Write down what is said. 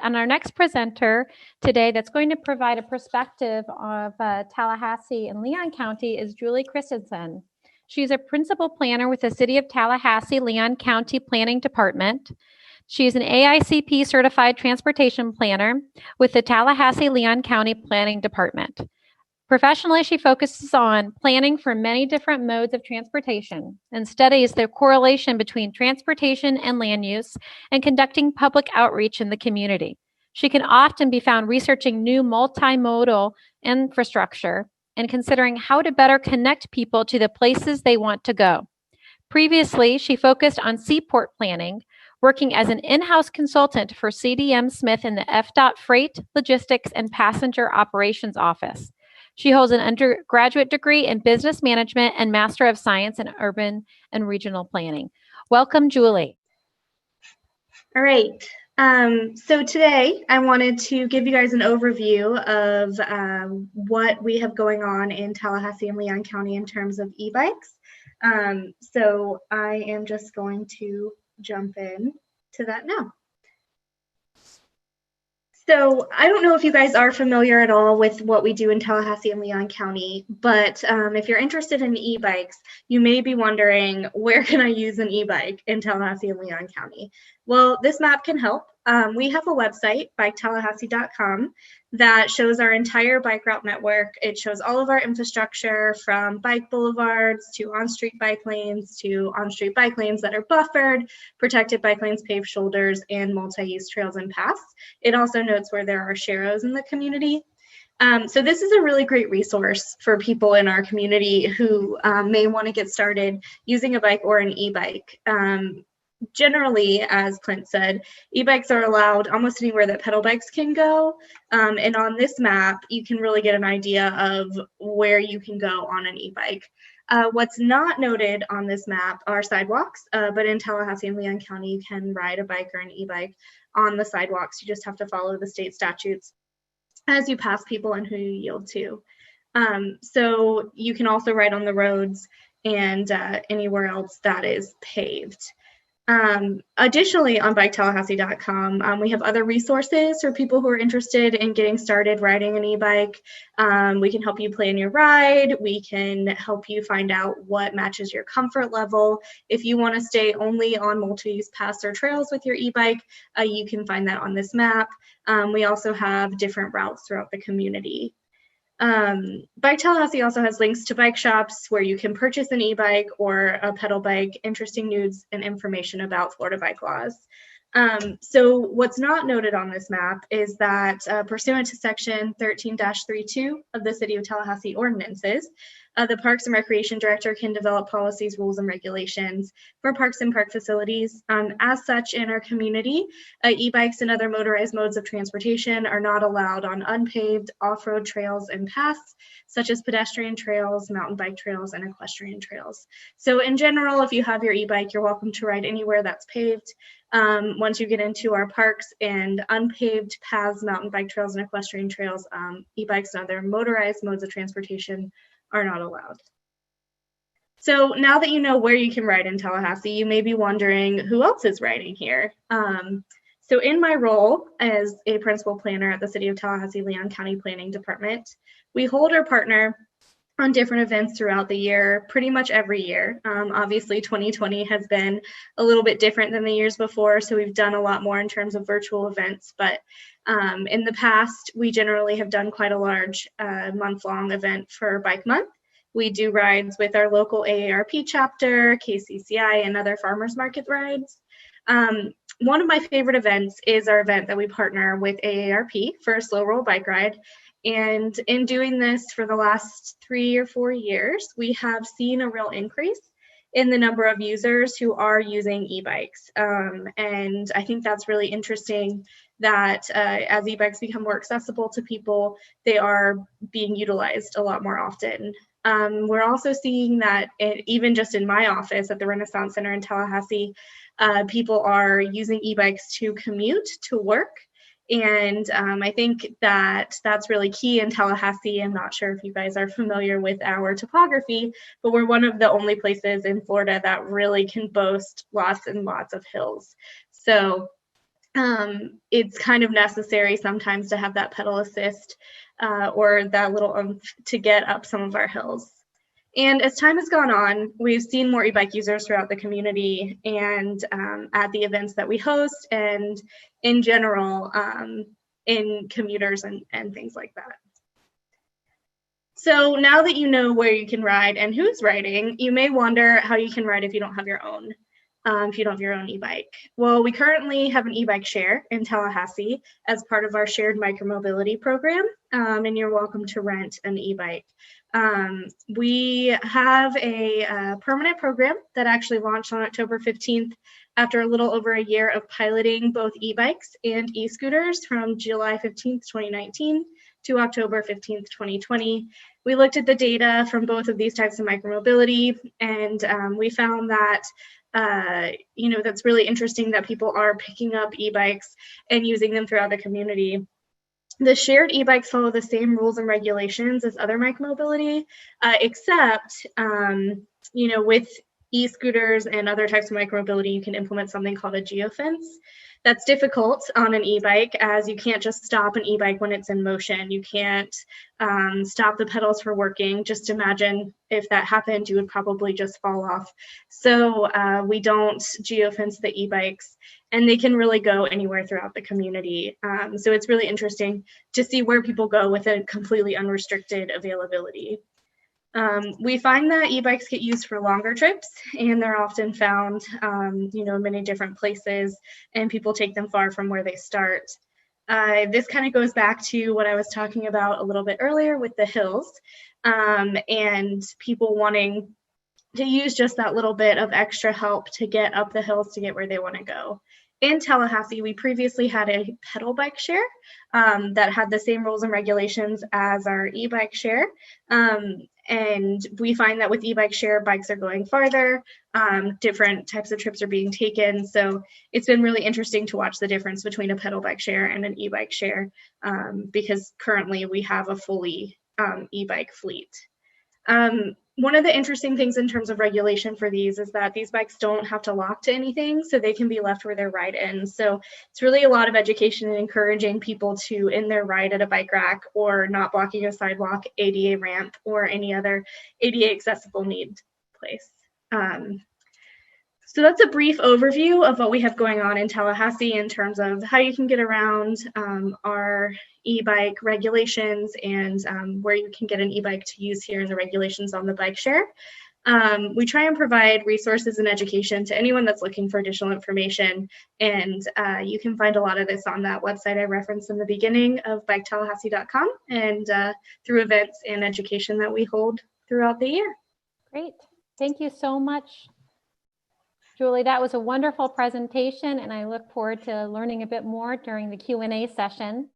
And our next presenter today that's going to provide a perspective of Tallahassee and Leon County is Julie Christesen. She's a principal planner with the City of Tallahassee, Leon County Planning Department. She's an AICP certified transportation planner with the Tallahassee, Leon County Planning Department. Professionally, she focuses on planning for many different modes of transportation and studies the correlation between transportation and land use and conducting public outreach in the community. She can often be found researching new multimodal infrastructure and considering how to better connect people to the places they want to go. Previously, she focused on seaport planning, working as an in-house consultant for CDM Smith in the FDOT Freight, Logistics, and Passenger Operations Office. She holds an undergraduate degree in business management and Master of Science in Urban and Regional Planning. Welcome, Julie. All right. So today I wanted to give you guys an overview of what we have going on in Tallahassee and Leon County in terms of e-bikes. So I am just going to jump in to that now. So I don't know if you guys are familiar at all with what we do in Tallahassee and Leon County, but if you're interested in e-bikes, you may be wondering, where can I use an e-bike in Tallahassee and Leon County? Well, this map can help. We have a website, biketallahassee.com, that shows our entire bike route network. It shows all of our infrastructure from bike boulevards to on-street bike lanes that are buffered, protected bike lanes, paved shoulders, and multi-use trails and paths. It also notes where there are sharrows in the community. So this is a really great resource for people in our community who may want to get started using a bike or an e-bike. Generally, as Clint said, e-bikes are allowed almost anywhere that pedal bikes can go. And on this map, you can really get an idea of where you can go on an e-bike. What's not noted on this map are sidewalks, but in Tallahassee and Leon County, you can ride a bike or an e-bike on the sidewalks. You just have to follow the state statutes as you pass people and who you yield to. So you can also ride on the roads and anywhere else that is paved. Additionally, on biketallahassee.com, we have other resources for people who are interested in getting started riding an e-bike. We can help you plan your ride. We can help you find out what matches your comfort level. If you want to stay only on multi-use paths or trails with your e-bike, you can find that on this map. We also have different routes throughout the community. Bike Tallahassee also has links to bike shops where you can purchase an e-bike or a pedal bike, interesting news and information about Florida bike laws. So what's not noted on this map is that pursuant to section 13-32 of the City of Tallahassee ordinances, the Parks and Recreation Director can develop policies, rules, and regulations for parks and park facilities. As such, in our community, e-bikes and other motorized modes of transportation are not allowed on unpaved off-road trails and paths, such as pedestrian trails, mountain bike trails, and equestrian trails. So in general, if you have your e-bike, you're welcome to ride anywhere that's paved. Once you get into our parks and unpaved paths, mountain bike trails, and equestrian trails, e-bikes and other motorized modes of transportation are not allowed. So now that you know where you can ride in Tallahassee, you may be wondering who else is riding here. So in my role as a principal planner at the City of Tallahassee Leon County Planning Department, we hold our partner on different events throughout the year, pretty much every year. Obviously 2020 has been a little bit different than the years before, so we've done a lot more in terms of virtual events, but in the past, we generally have done quite a large month-long event for Bike Month. We do rides with our local AARP chapter, KCCI, and other farmers market rides. One of my favorite events is our event that we partner with AARP for a slow roll bike ride. And in doing this for the last 3 or 4 years, we have seen a real increase in the number of users who are using e-bikes. And I think that's really interesting that as e-bikes become more accessible to people, they are being utilized a lot more often. We're also seeing that even just in my office at the Renaissance Center in Tallahassee, people are using e-bikes to commute to work. And I think that that's really key in Tallahassee. I'm not sure if you guys are familiar with our topography, but we're one of the only places in Florida that really can boast lots and lots of hills. So it's kind of necessary sometimes to have that pedal assist or that little oomph to get up some of our hills. And as time has gone on, we've seen more e-bike users throughout the community and at the events that we host and in general in commuters and things like that. So now that you know where you can ride and who's riding, you may wonder how you can ride if you don't have your own. If you don't have your own e-bike. Well, we currently have an EBike Share in Tallahassee as part of our shared micromobility program, and you're welcome to rent an e-bike. We have a permanent program that actually launched on October 15th after a little over a year of piloting both e-bikes and e-scooters from July 15th, 2019 to October 15th, 2020. We looked at the data from both of these types of micromobility, and we found that that's really interesting that people are picking up e-bikes and using them throughout the community. The shared e-bikes follow the same rules and regulations as other micromobility, except, with e-scooters and other types of micromobility, you can implement something called a geofence. That's difficult on an e-bike as you can't just stop an e-bike when it's in motion. You can't stop the pedals for working. Just imagine if that happened, you would probably just fall off. So we don't geofence the e-bikes, and they can really go anywhere throughout the community. So it's really interesting to see where people go with a completely unrestricted availability. We find that e-bikes get used for longer trips, and they're often found, in many different places, and people take them far from where they start. This kind of goes back to what I was talking about a little bit earlier with the hills, and people wanting to use just that little bit of extra help to get up the hills to get where they want to go. In Tallahassee, we previously had a pedal bike share that had the same rules and regulations as our e-bike share. And we find that with e-bike share, bikes are going farther, different types of trips are being taken. So it's been really interesting to watch the difference between a pedal bike share and an e-bike share because currently we have a fully e-bike fleet. One of the interesting things in terms of regulation for these is that these bikes don't have to lock to anything, so they can be left where they're ride-in. So it's really a lot of education and encouraging people to end their ride at a bike rack or not blocking a sidewalk, ADA ramp, or any other ADA accessible need place. So that's a brief overview of what we have going on in Tallahassee in terms of how you can get around our e-bike regulations and where you can get an e-bike to use here in the regulations on the bike share. We try and provide resources and education to anyone that's looking for additional information, and you can find a lot of this on that website I referenced in the beginning of biketallahassee.com and through events and education that we hold throughout the year. Great. Thank you so much, Julie. That was a wonderful presentation, and I look forward to learning a bit more during the Q&A session.